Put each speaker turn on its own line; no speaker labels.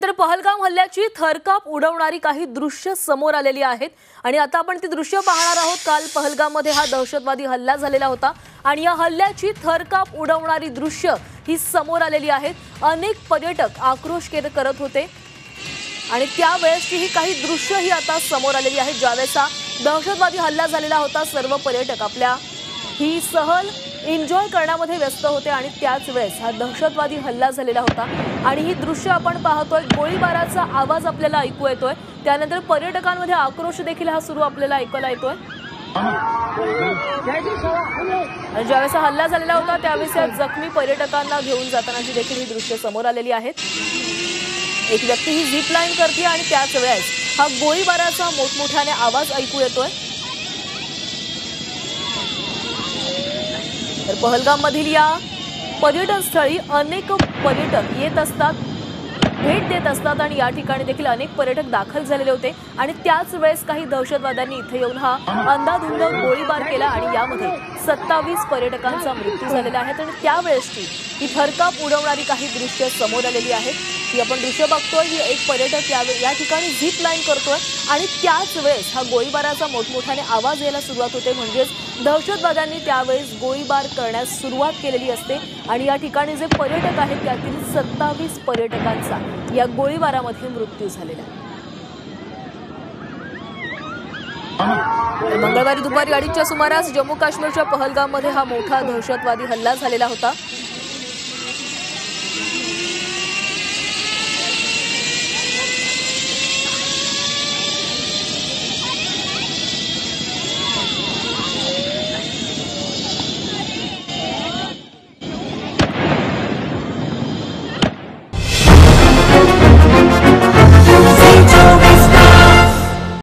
तर पहलगाम हल्ल्याची थरकाप उडवणारी काही दृश्य समोर आलेली आहेत आणि आता आपण ती दृश्य पाहणार आहोत। काल पहलगाममध्ये हा दहशतवादी हल्ला झालेला होता आणि या हल्ल्याची थरकाप उडवणारी दृश्य ही समोर आलेली आहेत। अनेक पर्यटक आक्रोश करत होते आणि त्यावेळेसची ही काही दृश्य ही आता समोर आलेली आहेत। ज्यावेळेस दहशतवादी हल्ला झालेला होता सर्व पर्यटक आपल्या ही सहल एन्जॉय करण्यामध्ये व्यस्त होते आणि त्याच वेळेस हा दहशतवादी हल्ला झालेला होता आणि ही दृश्य आपण पाहतोय। गोळीबाराचा आवाज आपल्याला ऐकू येतोय, त्यानंतर पर्यटकांमध्ये आक्रोश देखील हा सुरू आपल्याला ऐकायला येतोय। आणि ज्यावेळेस हल्ला झालेला होता त्यावेळेस जखमी पर्यटकांना घेऊन जातानाची देखील ही दृश्य समोर आलेली आहेत। एक व्यक्ती ही झिप लाईन करते आणि त्याच वेळेस हा गोळीबाराचा मोठमोठ्याने आवाज ऐकू येतोय। तर पहलगाम मधील या पर्यटन स्थळी अनेक पर्यटक येत असतात, भेट देत असतात आणि या ठिकाणी देखील अनेक पर्यटक दाखल झालेले होते आणि त्याच वेळेस काही दहशतवाद्यांनी इथे येऊन हा अंधाधुंद गोळीबार केला आणि यामध्ये 27 पर्यटकांचा मृत्यू झालेला आहे। आणि त्यावेळेसची ही थरकाप उडवणारी काही दृश्य समोर आलेली आहेत। ही आपण दृश्य बघतोय, ही एक पर्यटक या ठिकाणी झिप लाईन करतोय आणि त्याच वेळेस हा गोळीबाराचा मोठमोठ्याने आवाज यायला सुरुवात होते। म्हणजेच दहशतवाद्यांनी त्यावेळेस गोळीबार करण्यास सुरुवात केलेली असते आणि या ठिकाणी जे पर्यटक आहेत त्यातील 27 पर्यटकांचा या गोळीबारामध्ये मृत्यू झालेला आहे। मंगळवारी दुपारी 2:30च्या सुमारास जम्मू काश्मीरच्या पहलगाममध्ये हा मोठा दहशतवादी हल्ला झालेला होता।